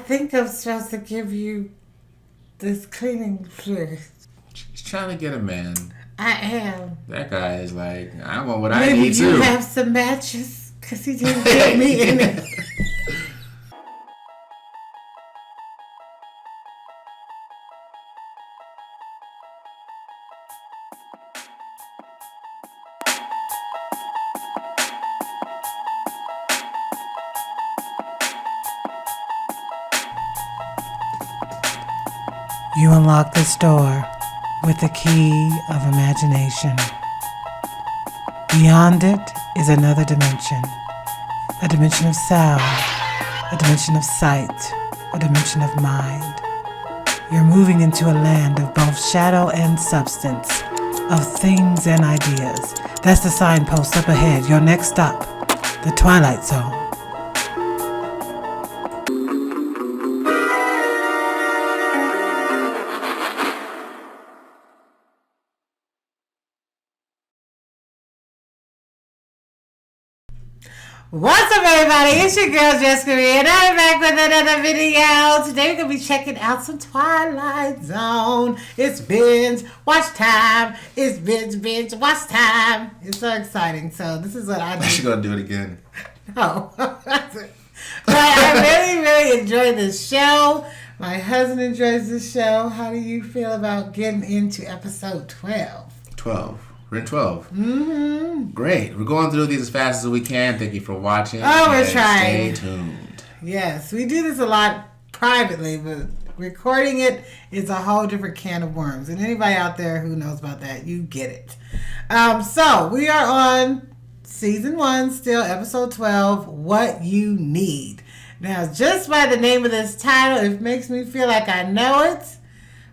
think I'm supposed to give you this cleaning fluid. She's trying to get a man. I am. That guy is like, I want what I Maybe need you too. have some matches, because he didn't get me any. You unlock this door with the key of imagination. Beyond it is another dimension. A dimension of sound, a dimension of sight, a dimension of mind. You're moving into a land of both shadow and substance, of things and ideas. That's the signpost up ahead. Your next stop, the Twilight Zone. What's up, everybody? It's your girl Jessica and I'm back with another video. Today we're gonna be checking out some Twilight Zone. It's binge watch time. It's binge watch time. It's so exciting. So this is what I do. I should go do it again. No, but I really enjoy this show. My husband enjoys this show. How do you feel about getting into episode 12? 12. We're in 12. Mm-hmm. Great. We're going through these as fast as we can. Thank you for watching. Oh, we're trying. Stay tuned. Yes, we do this a lot privately, but recording it is a whole different can of worms. And anybody out there who knows about that, you get it. So we are on season 1, still episode 12, What You Need. Now, just by the name of this title, it makes me feel like I know it.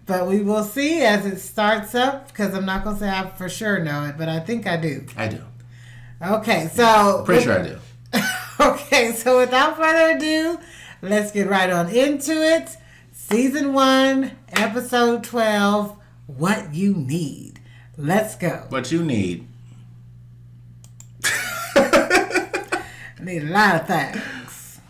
But we will see as it starts up, because I'm not going to say I for sure know it, but I think I do. I do. Okay, so... Pretty sure I do. Okay, so without further ado, let's get right on into it. Season 1, episode 12, What You Need. Let's go. What you need. I need a lot of things.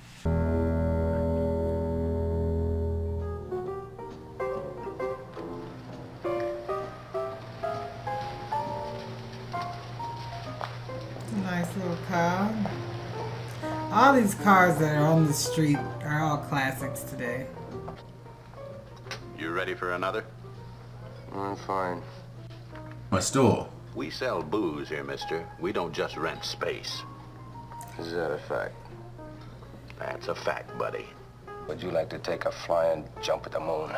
Nice little car. All these cars that are on the street are all classics today. You ready for another? I'm fine. My stool. We sell booze here, mister. We don't just rent space. Is that a fact? That's a fact, buddy. Would you like to take a flying jump at the moon?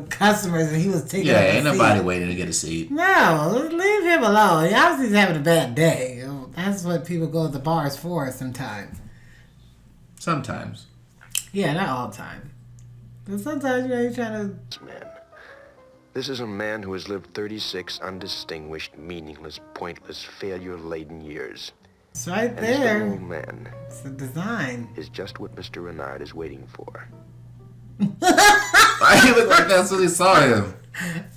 Customers, and he was taking Yeah, up ain't the nobody seat. waiting to get a seat. No, leave him alone. He obviously he's having a bad day. That's what people go to the bars for sometimes. Sometimes. Yeah, not all the time. But sometimes, you're trying to... Man. This is a man who has lived 36 undistinguished, meaningless, pointless, failure-laden years. It's right And this there. little old man It's the design. is just what Mr. Renard is waiting for. Why he look like that's when he saw him?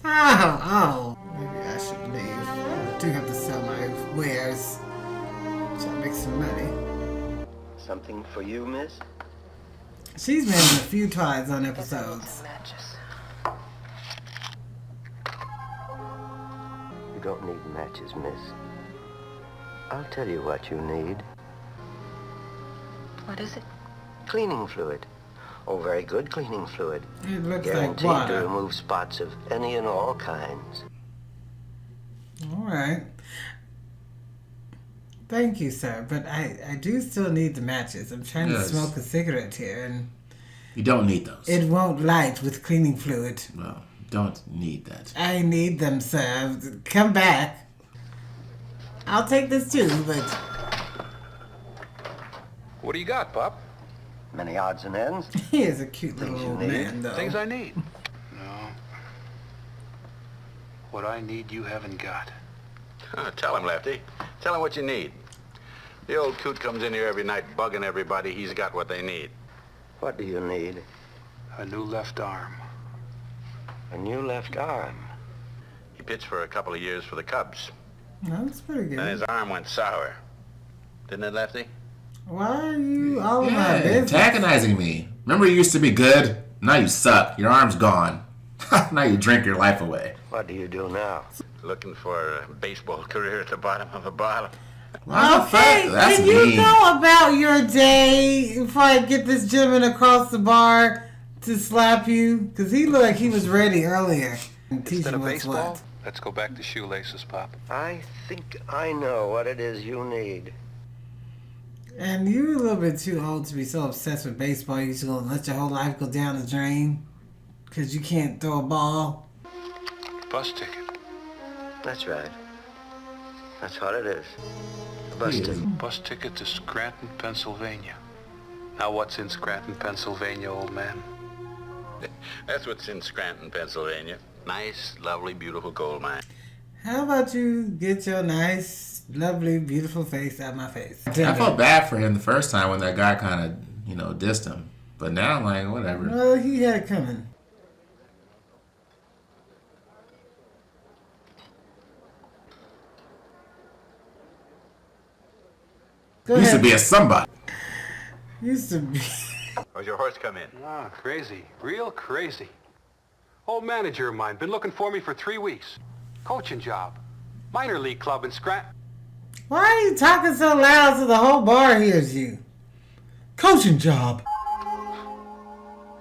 Oh. Maybe I should leave. I do have to sell my wares. So I make some money. Something for you, miss? She's been in a few Twilight Zone episodes. You don't need matches, miss. I'll tell you what you need. What is it? Cleaning fluid. Oh, very good cleaning fluid. It looks like Guaranteed to water. remove spots of any and all kinds. All right. Thank you, sir. But I do still need the matches. I'm trying to smoke a cigarette here, and You don't need those. it won't light with cleaning fluid. No, don't need that. I need them, sir. Come back. I'll take this too, but... What do you got, Pop? Many odds and ends. He is a cute little Things you old need. man, though. Things I need. No. What I need, you haven't got. Tell him, Lefty. Tell him what you need. The old coot comes in here every night bugging everybody. He's got what they need. What do you need? A new left arm. A new left arm. He pitched for a couple of years for the Cubs. That's pretty Then his good. arm went sour. Didn't it, Lefty? Why are you all in my Yeah, business? antagonizing me. Remember you used to be good? Now you suck. Your arm's gone. Now you drink your life away. What do you do now? Looking for a baseball career at the bottom of a bottle. What the Okay, fuck? That's can you mean. go about your day before I get this gentleman across the bar to slap you? Because he looked like he was ready earlier. Instead of baseball, let's go back to shoelaces, Pop. I think I know what it is you need. And you're a little bit too old to be so obsessed with baseball. You're just going to let your whole life go down the drain because you can't throw a ball. Bus ticket. That's right. That's what it is. A bus ticket. Bus ticket to Scranton, Pennsylvania. Now what's in Scranton, Pennsylvania, old man? That's what's in Scranton, Pennsylvania. Nice, lovely, beautiful coal mine. How about you get your nice, lovely, beautiful face out of my face? I felt bad for him the first time when that guy kind of, dissed him. But now I'm like, whatever. Well, he had it coming. Go Used to ahead. be a somebody. Used to be. How's your horse come in? Ah, crazy. Real crazy. Old manager of mine, been looking for me for 3 weeks. Coaching job. Minor league club in Scranton. Why are you talking so loud so the whole bar hears you? Coaching job.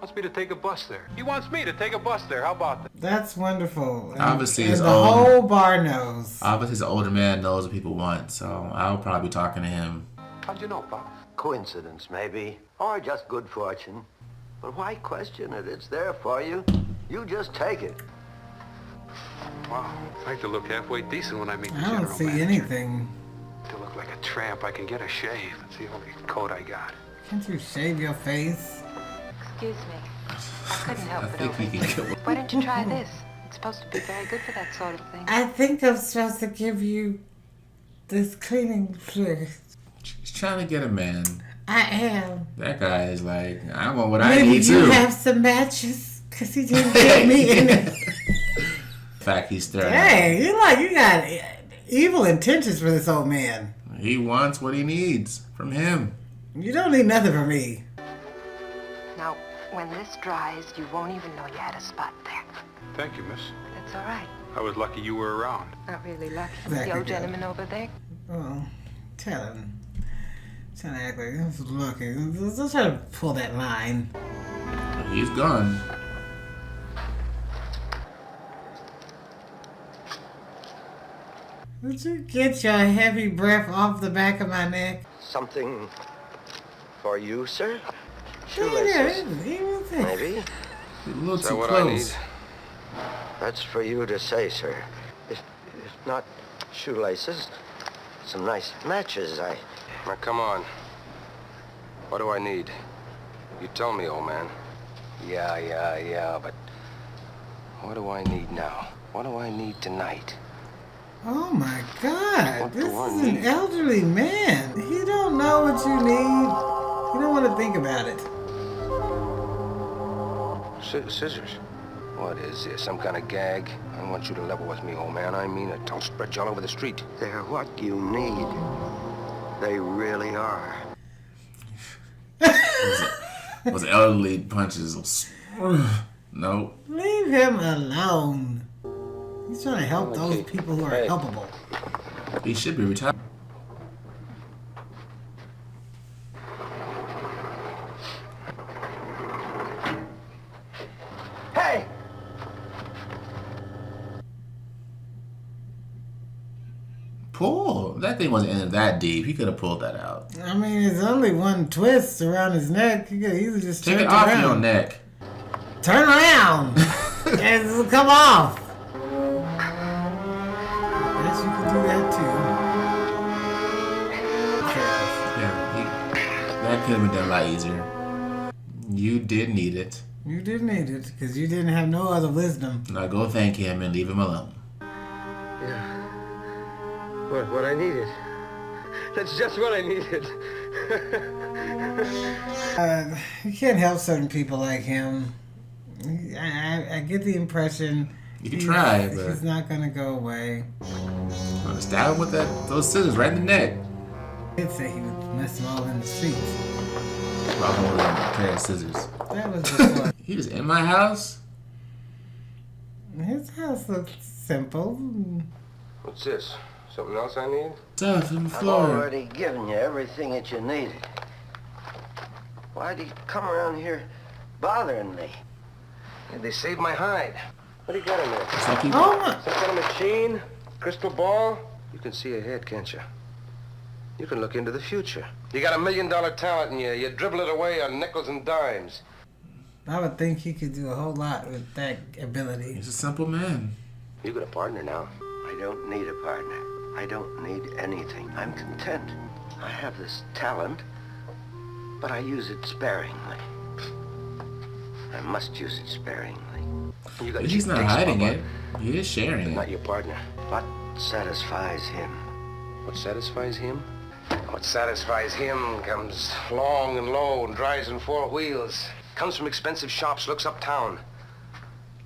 Wants me to take a bus there. He wants me to take a bus there. How about that? That's wonderful. And, Obviously, and his the own- whole bar knows. Obviously, his older man knows what people want, so I'll probably be talking to him. How'd you know, Pop? Coincidence, maybe. Or just good fortune. But why question it? It's there for you. You just take it. Wow. I like to look halfway decent when I meet the I general don't see manager. anything. To look like a tramp, I can get a shave. It's the only coat I got. Can't you shave your face? Excuse me. I couldn't help I but think he can overhear. get Why don't you try this? It's supposed to be very good for that sort of thing. I think I'm supposed to give you this cleaning fluid. He's trying to get a man. I am. That guy is like, I want what I Maybe need you too. have some matches, because he didn't give me any. In fact, he's staring. Dang, you got evil intentions for this old man. He wants what he needs from him. You don't need nothing from me. Now, when this dries, you won't even know you had a spot there. Thank you, miss. That's all right. I was lucky you were around. Not really lucky. Exactly, The old yeah. gentleman over there. Oh, tell him. Trying to act like this was lucky. Let's try to pull that line. He's gone. Would you get your heavy breath off the back of my neck? Something for you, sir? Yeah, Shoelaces. even think. Maybe. He's a little Is that too what I close. need? That's for you to say, sir. If not shoelaces, some nice matches. Now, come on. What do I need? You tell me, old man. Yeah, but what do I need now? What do I need tonight? Oh my God! What This do I is an need? elderly man. He don't know what you need. You don't want to think about it. Scissors. What is this, some kind of gag? I don't want you to level with me, old man. I mean it. I'll spread you all over the street. They're what you need. They really are. Those elderly punches. No. Leave him alone. He's trying to help those people who are Hey. helpable. He should be retired. Hey! Pull. That thing wasn't in that deep. He could have pulled that out. I mean, it's only one twist around his neck. He could easily just Take turn it off around. your neck. Turn around. And it'll come off. Yes, you can do that too. Yeah, that could have been done a lot easier. You did need it. You didn't need it because you didn't have no other wisdom. Now go thank him and leave him alone. Yeah. What I needed. That's just what I needed. You can't help certain people like him. I get the impression You can try, but he's not gonna go away. stab him with those scissors right in the neck. He'd say he would mess them all in the streets. Brought home with a pair of scissors. That was before. He was in my house? His house looks simple. What's this? Something else I need? Stuff on the I've floor. already given you everything that you needed. Why do you come around here bothering me? Yeah, they saved my hide. What do you got in there? It's like he, Oh my. Some kind of machine? Crystal ball? You can see ahead, can't you? You can look into the future. You got $1 million talent in you. You dribble it away on nickels and dimes. I would think he could do a whole lot with that ability. he's a simple man. You got a partner now. I don't need a partner. I don't need anything. I'm content. I have this talent, but I use it sparingly. I must use it sparingly. You got But he's not hiding it. He is sharing Not it. your partner. What satisfies him? What satisfies him? What satisfies him comes long and low and drives in 4 wheels. Comes from expensive shops, looks uptown.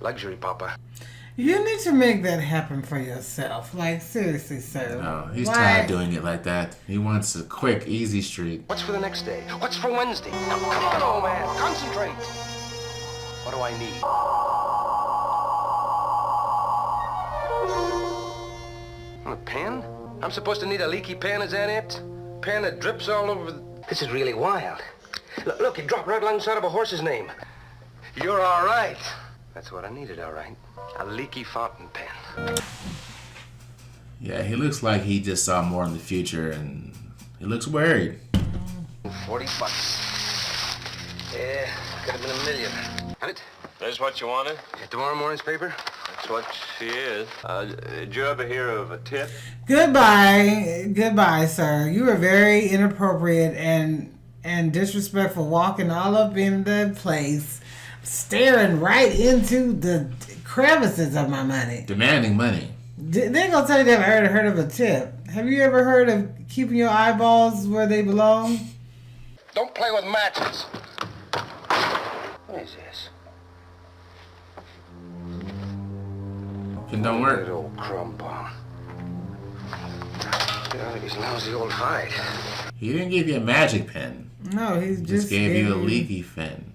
Luxury, Papa. You need to make that happen for yourself. Like, seriously, sir. No, he's Why- tired of doing it like that. He wants a quick, easy streak. What's for the next day? What's for Wednesday? Now, come on, old man. Concentrate. What do I need? A pen? I'm supposed to need a leaky pen, is that it? Pen that drips all over. This is really wild. Look, it dropped right alongside of a horse's name. You're all right. That's what I needed, all right. A leaky fountain pen. Yeah, he looks like he just saw more in the future, and he looks worried. $40. Yeah, could have been $1 million. Had it? This what you wanted? Tomorrow morning's paper? That's what she is. Did you ever hear of a tip? Goodbye, sir. You were very inappropriate and disrespectful, walking all up in the place, staring right into the crevices of my money. Demanding money. They gonna tell you they've ever heard of a tip. Have you ever heard of keeping your eyeballs where they belong? Don't play with matches. What is this? It don't work. That old crumb bomb. Yeah, he's lousy old hide. He didn't give you a magic pen. No, he He just just gave you a leaky pen.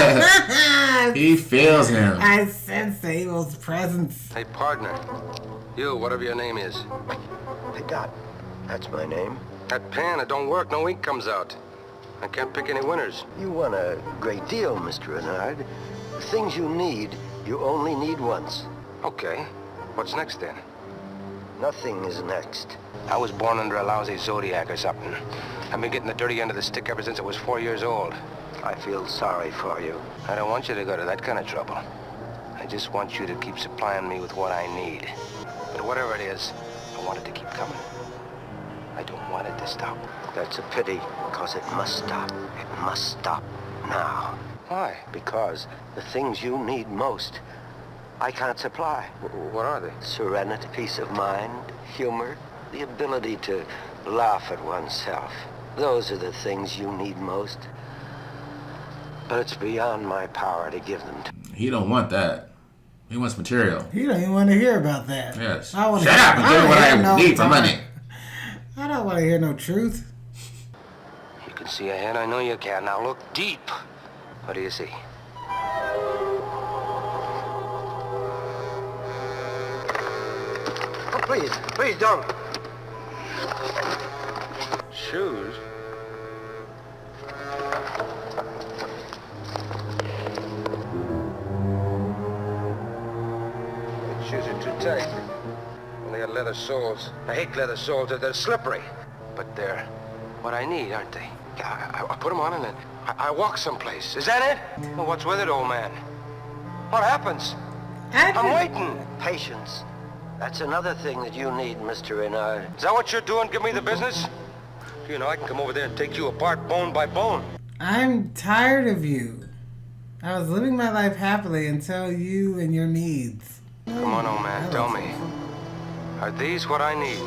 I He feels him. sense the evil's presence. Hey, partner. You, whatever your name is. Hey, Dot. That's my name. That pen, it don't work. No ink comes out. I can't pick any winners. You won a great deal, Mr. Renard. The things you need, you only need once. Okay. What's next then? Nothing is next. I was born under a lousy zodiac or something. I've been getting the dirty end of the stick ever since I was 4 years old. I feel sorry for you. I don't want you to go to that kind of trouble. I just want you to keep supplying me with what I need. But whatever it is, I want it to keep coming. I don't want it to stop. That's a pity, because it must stop. It must stop now. Why? Because the things you need most, I can't supply. What are they? Serenity, peace of mind, humor, the ability to laugh at oneself. Those are the things you need most. But it's beyond my power to give them to you. He don't want that. He wants material. You don't even want to hear about that. Yes. I wanna Shut up and do what I need for money. I don't want to hear no truth. You can see ahead, I know you can. Now look deep. What do you see? Oh, please don't. Shoes? The shoes are too tight. And they got leather soles. I hate leather soles. They're slippery. But they're what I need, aren't they? Yeah, I put them on and then I walk someplace. Is that it? Well, what's with it, old man? What happens? I'm waiting. Patience. That's another thing that you need, Mr. Renard. Is that what you're doing? Give me the business? You know, I can come over there and take you apart bone by bone. I'm tired of you. I was living my life happily until you and your needs. Come on, old man, tell me. Are these what I need?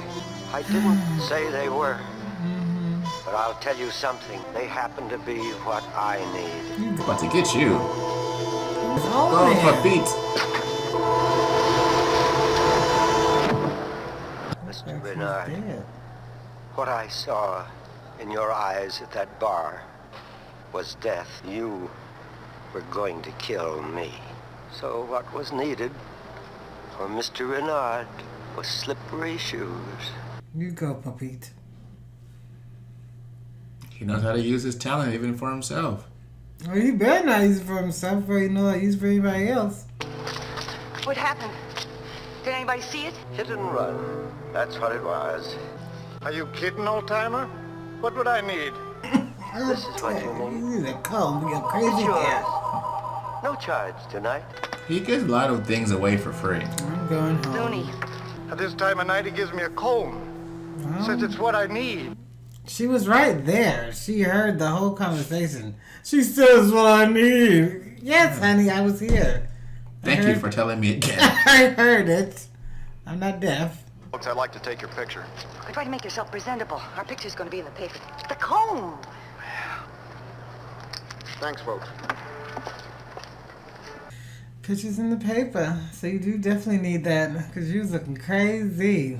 I didn't say they were. But I'll tell you something. They happen to be what I need. He's about to get you. Oh, Go man. for beats. Mr. That's Renard, dead. what I saw in your eyes at that bar was death, you were going to kill me. So what was needed for Mr. Renard was slippery shoes. You go, Papit. He knows how to use his talent even for himself. Well, he better not use it for himself before he knows how to use it for anybody else. What happened? Did anybody see it? Hit and run. That's what it was. Are you kidding, old-timer? What would I need? This is what you need. You need to come with your crazy It's yours. ass. No charge tonight. He gives a lot of things away for free. I'm going home. Looney. At this time of night, he gives me a comb. Says it's what I need. She was right there. She heard the whole conversation. She says what I need. Yes, honey, I was here. Thank you for telling me again. I heard it. I'm not deaf. Folks, I'd like to take your picture. Try to make yourself presentable. Our picture's going to be in the paper. The comb. Thanks, folks. Pictures in the paper. So you do definitely need that because you was looking crazy.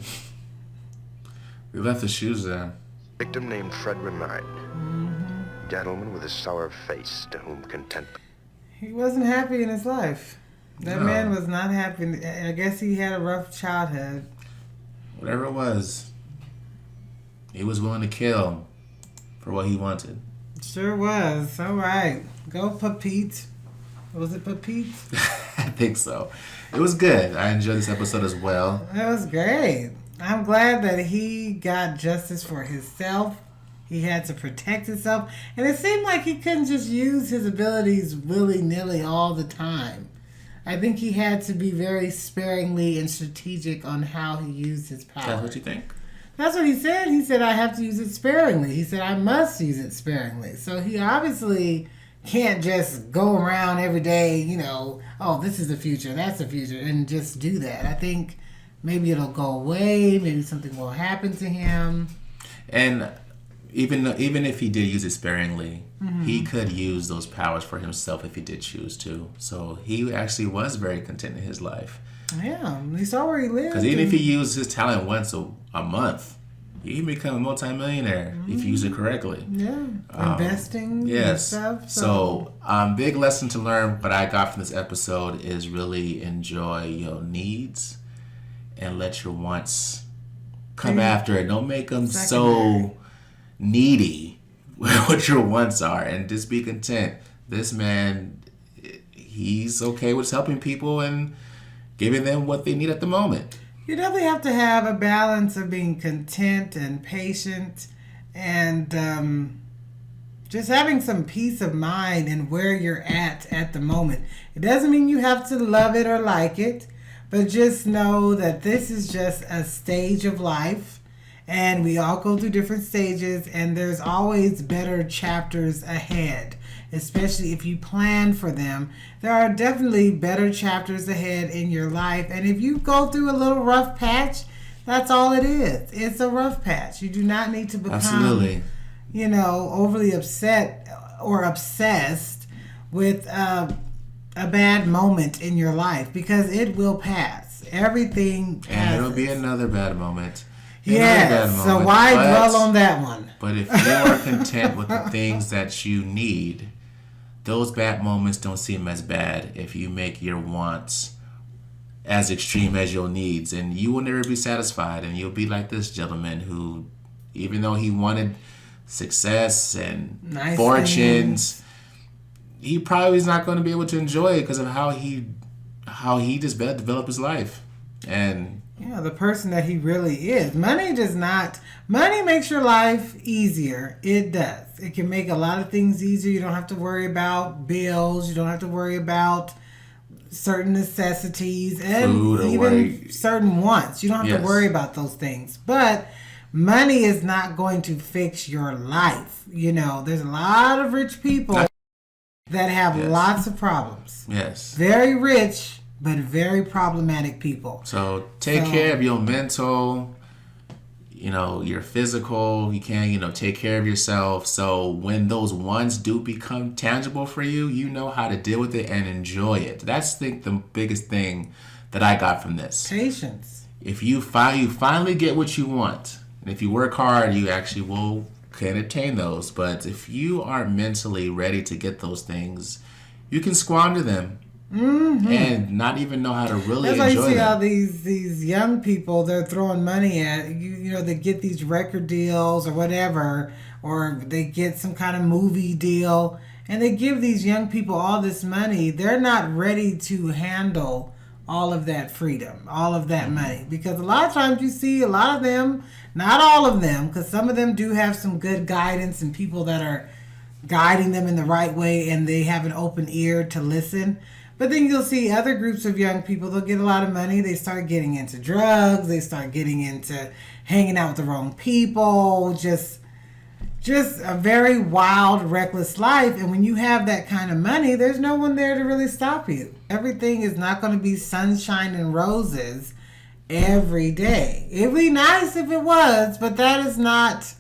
We left the shoes there. Victim named Fred Renard. Gentleman with a sour face to whom content. He wasn't happy in his life. That No. man was not happy. I guess he had a rough childhood. Whatever it was, he was willing to kill for what he wanted. Sure was. All right. Go, Papit. Was it Papit? I think so. It was good. I enjoyed this episode as well. That was great. I'm glad that he got justice for himself. He had to protect himself. And it seemed like he couldn't just use his abilities willy-nilly all the time. I think he had to be very sparingly and strategic on how he used his power. That's what you think? That's what he said. He said, I have to use it sparingly. He said, I must use it sparingly. So he obviously can't just go around every day, you know, oh, this is the future, that's the future, and just do that. I think maybe it'll go away. Maybe something will happen to him. And even if he did use it sparingly, he could use those powers for himself if he did choose to. So he actually was very content in his life. Yeah, he saw where he lived. Because even if he used his talent once a month, he can become a multimillionaire if you use it correctly. Yeah, investing Yes. and stuff. So, big lesson to learn. What I got from this episode is really enjoy your needs and let your wants come after it. Don't make them so needy what your wants are, and just be content. This man, he's okay with helping people and giving them what they need at the moment. You definitely have to have a balance of being content and patient and just having some peace of mind in where you're at the moment. It doesn't mean you have to love it or like it, but just know that this is just a stage of life, and we all go through different stages, and there's always better chapters ahead. Especially if you plan for them. There are definitely better chapters ahead in your life. And if you go through a little rough patch, that's all it is. It's a rough patch. You do not need to become, overly upset or obsessed with a bad moment in your life, because it will pass. Everything passes. And it'll be another bad moment. Yes, so why dwell on that one? But if you are content with the things that you need, those bad moments don't seem as bad if you make your wants as extreme as your needs, and you will never be satisfied. And you'll be like this gentleman who, even though he wanted success and nice fortunes, he probably is not going to be able to enjoy it because of how he just developed his life. And the person that he really is. Money makes your life easier. It does. It can make a lot of things easier. You don't have to worry about bills. You don't have to worry about certain necessities and even certain wants. You don't have to worry about those things. But money is not going to fix your life. There's a lot of rich people that have lots of problems. Yes. Very rich, but very problematic people. So take care of your mental, your physical. You can, take care of yourself. So when those wants do become tangible for you, you know how to deal with it and enjoy it. That's, I think, the biggest thing that I got from this. Patience. If you finally get what you want, and if you work hard, you actually will can obtain those. But if you aren't mentally ready to get those things, you can squander them and not even know how to really enjoy them. That's why you see all these young people, they're throwing money at, you know, they get these record deals or whatever, or they get some kind of movie deal, and they give these young people all this money. They're not ready to handle all of that freedom, all of that money. Because a lot of times you see a lot of them, not all of them, because some of them do have some good guidance and people that are guiding them in the right way and they have an open ear to listen. But then you'll see other groups of young people, they'll get a lot of money, they start getting into drugs, they start getting into hanging out with the wrong people, just a very wild, reckless life. And when you have that kind of money, there's no one there to really stop you. Everything is not going to be sunshine and roses every day. It'd be nice if it was, but that is not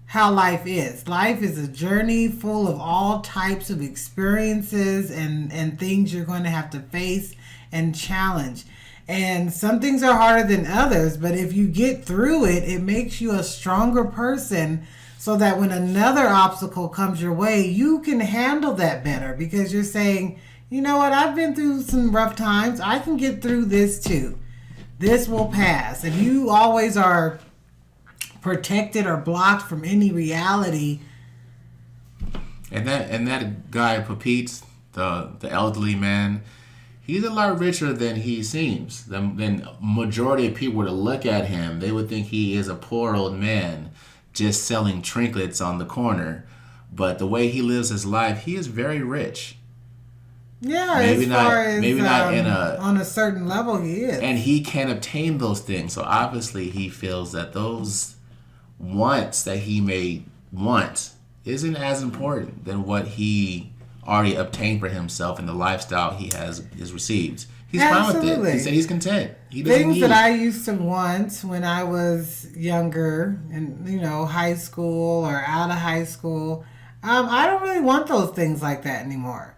how life is. Life is a journey full of all types of experiences and things you're going to have to face and challenge. And some things are harder than others, but if you get through it, it makes you a stronger person so that when another obstacle comes your way, you can handle that better because you're saying, you know what, I've been through some rough times. I can get through this too. This will pass. If you always are protected or blocked from any reality. And that guy Pepite, the elderly man, he's a lot richer than he seems. Then majority of people were to look at him, they would think he is a poor old man just selling trinkets on the corner. But the way he lives his life, he is very rich. Yeah, maybe as not, far as maybe not in a on a certain level, he is, and he can obtain those things. So obviously, he feels that those wants that he may want isn't as important than what he already obtained for himself and the lifestyle he is received. He's fine with it. He said he's content. He doesn't things need that I used to want when I was younger, and high school or out of high school. I don't really want those things like that anymore.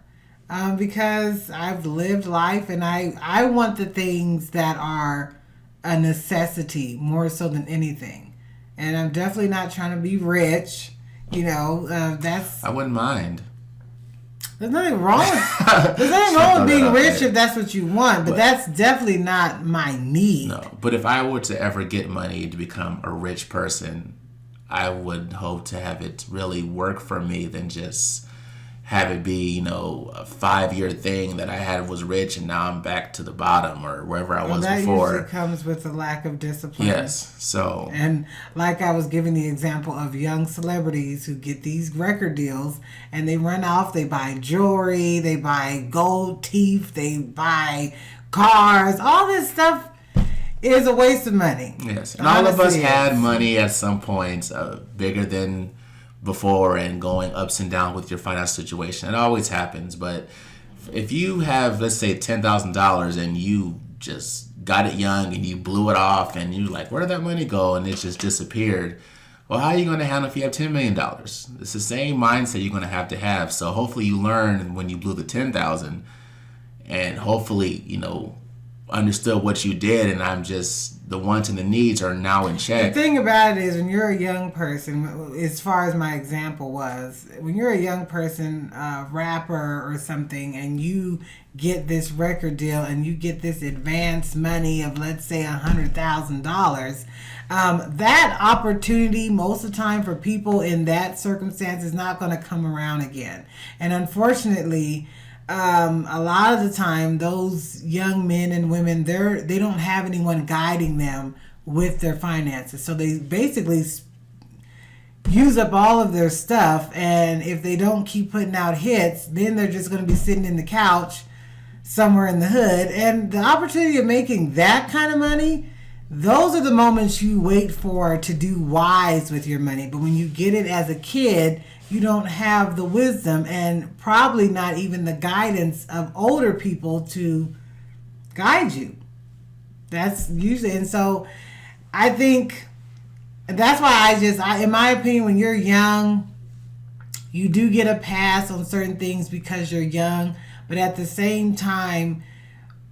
Because I've lived life and I want the things that are a necessity more so than anything. And I'm definitely not trying to be rich. That's... I wouldn't mind. There's nothing wrong with being rich if that's what you want. But that's definitely not my need. No, but if I were to ever get money to become a rich person, I would hope to have it really work for me than just have it be, a 5-year thing that I had was rich and now I'm back to the bottom or wherever I was before. That usually comes with a lack of discipline. Yes, so. And like I was giving the example of young celebrities who get these record deals and they run off, they buy jewelry, they buy gold teeth, they buy cars, all this stuff is a waste of money. Yes, and all of us had money at some point, bigger than before and going ups and down with your financial situation. It always happens, but if you have, let's say, $10,000 and you just got it young and you blew it off and you're like, where did that money go? And it just disappeared. Well, how are you going to handle if you have $10 million? It's the same mindset you're going to have. So hopefully you learn when you blew the $10,000 and hopefully, understood what you did, and I'm just the wants and the needs are now in check. The thing about it is when you're a young person, as far as my example was, when you're a young person, rapper or something, and you get this record deal and you get this advance money of, let's say, $100,000, that opportunity most of the time for people in that circumstance is not going to come around again. And unfortunately, a lot of the time those young men and women, they don't have anyone guiding them with their finances, so they basically use up all of their stuff, and if they don't keep putting out hits, then they're just going to be sitting in the couch somewhere in the hood. And the opportunity of making that kind of money, those are the moments you wait for to do wise with your money. But when you get it as a kid, you don't have the wisdom and probably not even the guidance of older people to guide you. That's usually, and so I think that's why in my opinion, when you're young, you do get a pass on certain things because you're young, but at the same time,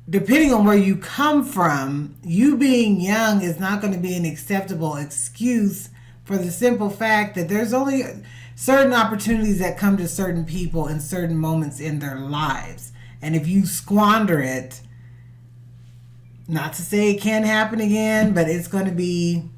depending on where you come from, you being young is not going to be an acceptable excuse for the simple fact that there's only certain opportunities that come to certain people in certain moments in their lives. And if you squander it, not to say it can't happen again, but it's going to be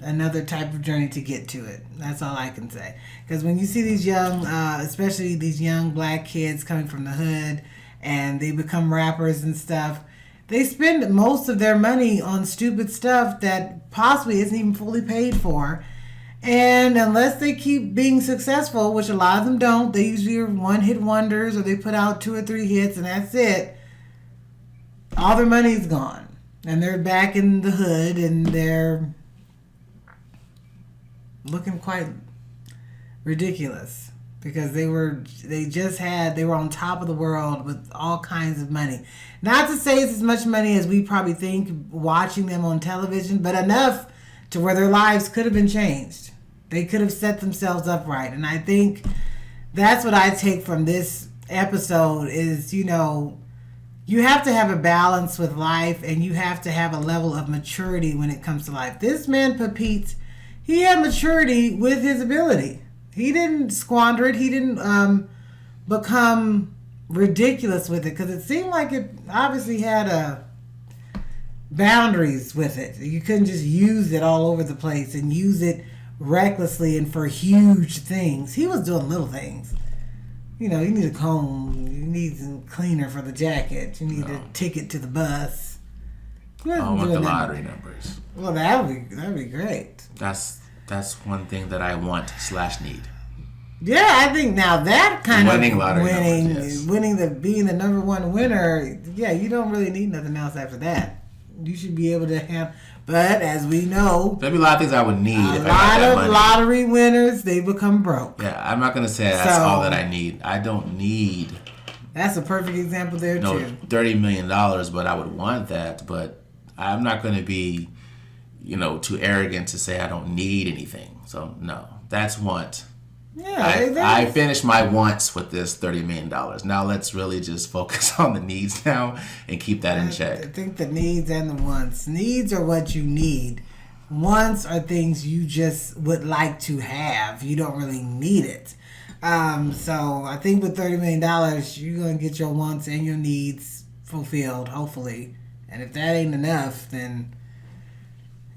another type of journey to get to it. That's all I can say. Because when you see these young, especially these young black kids coming from the hood, and they become rappers and stuff, they spend most of their money on stupid stuff that possibly isn't even fully paid for. And unless they keep being successful, which a lot of them don't, they usually are one-hit wonders, or they put out 2 or 3 hits and that's it. All their money's gone. And they're back in the hood and they're looking quite ridiculous because they were on top of the world with all kinds of money. Not to say it's as much money as we probably think watching them on television, but enough to where their lives could have been changed. They could have set themselves up right. And I think that's what I take from this episode is, you know, you have to have a balance with life and you have to have a level of maturity when it comes to life. This man, Pete, he had maturity with his ability. He didn't squander it. He didn't become ridiculous with it because it seemed like it obviously had boundaries with it. You couldn't just use it all over the place and use it recklessly and for huge things. He was doing little things. You know, you need a comb, you need some cleaner for the jacket, you need a ticket to the bus. I want the lottery numbers. Well, that'd be great. That's one thing that I want / need. Yeah, I think now that kind winning of lottery numbers, yes. Being the number one winner, yeah, you don't really need nothing else after that. You should be able to have, but as we know, there'd be a lot of things I would need if I had that money. A lot of lottery winners, they become broke. Yeah, I'm not going to say that's all that I need. I don't need. That's a perfect example there, too. $30 million, but I would want that. But I'm not going to be, too arrogant to say I don't need anything. So, no, that's want. Yeah, I finished my wants with this $30 million. Now let's really just focus on the needs now and keep that in check. I think the needs and the wants. Needs are what you need. Wants are things you just would like to have. You don't really need it. So I think with $30 million, you're going to get your wants and your needs fulfilled, hopefully. And if that ain't enough, then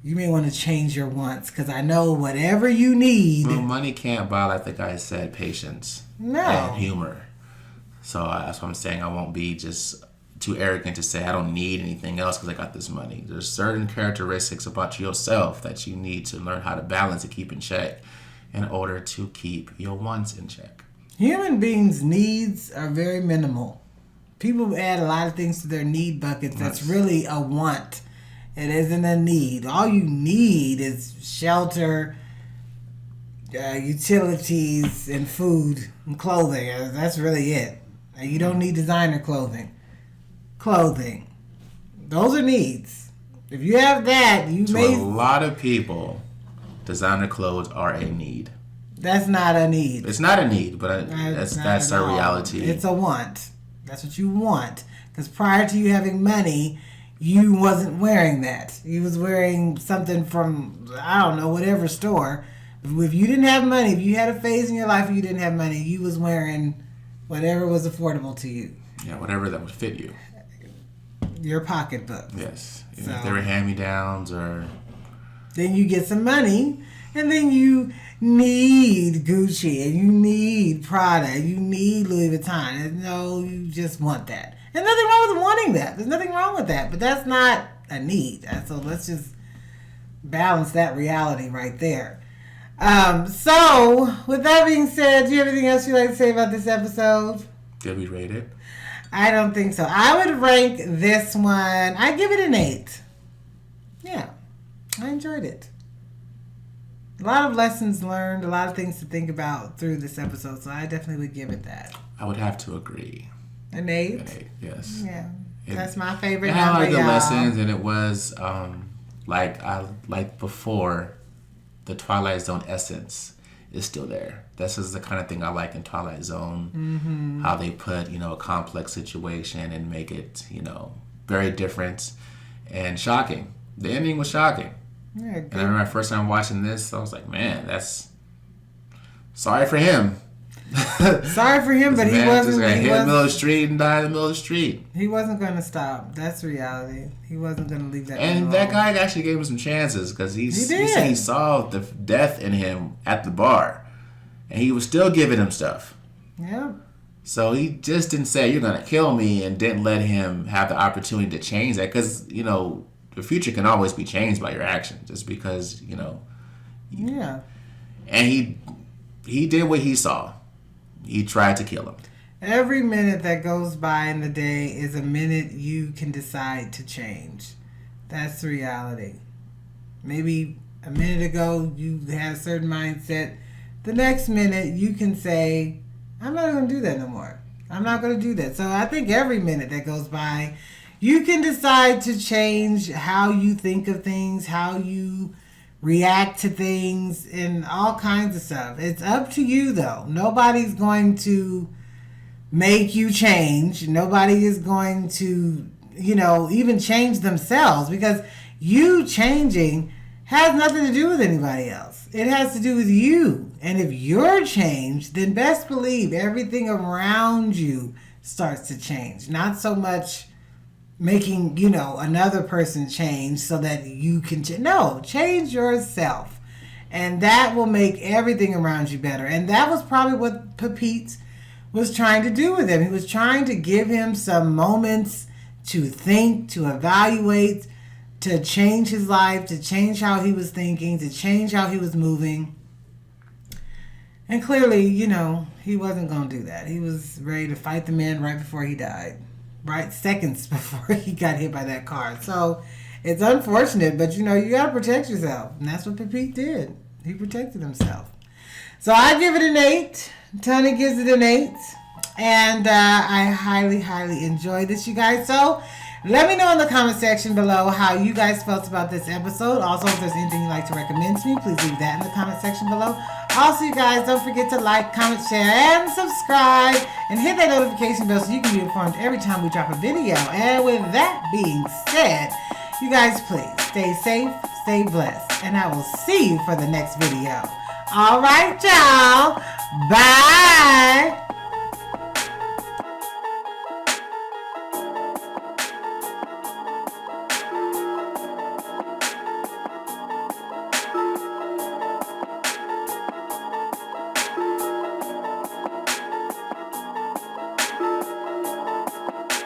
you may want to change your wants, because I know whatever you need. Well, money can't buy, like the guy said, patience and humor. So that's what I'm saying. I won't be just too arrogant to say I don't need anything else because I got this money. There's certain characteristics about yourself that you need to learn how to balance and keep in check in order to keep your wants in check. Human beings' needs are very minimal. People add a lot of things to their need buckets. That's really a want. It isn't a need. All you need is shelter, utilities, and food and clothing. That's really it. You don't need designer clothing. Those are needs. If you have that, To a lot of people, designer clothes are a need. That's not a need. It's not a need, but that's our reality. It's a want. That's what you want. Because prior to you having money, you wasn't wearing that. You was wearing something from, I don't know, whatever store. If you didn't have money, if you had a phase in your life where you didn't have money, you was wearing whatever was affordable to you. Yeah, whatever that would fit you. Your pocketbook. Yes. So, if they were hand-me-downs or... Then you get some money, and then you need Gucci, and you need Prada, and you need Louis Vuitton. And no, you just want that. There's nothing wrong with wanting that. There's nothing wrong with that. But that's not a need. So let's just balance that reality right there. So, with that being said, do you have anything else you'd like to say about this episode? Did we rate it? I don't think so. I would rank this one, I give it an 8. Yeah. I enjoyed it. A lot of lessons learned, a lot of things to think about through this episode. So I definitely would give it that. I would have to agree. An 8? An 8, yes. Yeah. That's my favorite number, number, I like the lessons, and it was, like before, the Twilight Zone essence is still there. This is the kind of thing I like in Twilight Zone. Mm-hmm. How they put, a complex situation and make it, very different and shocking. The ending was shocking. Yeah, and I remember my first time watching this, I was like, man, that's sorry for him. Sorry for him, but he wasn't. Just got hit in the wasn't- middle of the street and died in the middle of the street. He wasn't going to stop. That's reality. He wasn't going to leave that. And alone. that guy actually gave him some chances because he did. said he saw the death in him at the bar, and he was still giving him stuff. Yeah. So he just didn't say you're gonna kill me, and didn't let him have the opportunity to change that, because you know the future can always be changed by your actions. Just because you know. Yeah. And he did what he saw. He tried to kill him. Every minute that goes by in the day is a minute you can decide to change. That's the reality. Maybe a minute ago you had a certain mindset. The next minute you can say, I'm not going to do that no more. I'm not going to do that. So I think every minute that goes by, you can decide to change how you think of things, how you react to things, and all kinds of stuff. It's up to you, though. Nobody's going to make you change. Nobody is going to, even change themselves, because you changing has nothing to do with anybody else. It has to do with you. And if you're changed, then best believe everything around you starts to change. Not so much making, another person change so that you can no, change yourself. And that will make everything around you better. And that was probably what Pepite was trying to do with him. He was trying to give him some moments to think, to evaluate, to change his life, to change how he was thinking, to change how he was moving. And clearly, he wasn't going to do that. He was ready to fight the man right before he died. Right, seconds before he got hit by that car. So it's unfortunate, but you got to protect yourself. And that's what Pepite did. He protected himself. So I give it an 8. Tony gives it an 8. And I highly, highly enjoyed this, you guys. So let me know in the comment section below how you guys felt about this episode. Also, if there's anything you'd like to recommend to me, please leave that in the comment section below. Also, you guys, don't forget to like, comment, share, and subscribe. And hit that notification bell so you can be informed every time we drop a video. And with that being said, you guys, please stay safe, stay blessed. And I will see you for the next video. All right, y'all. Bye.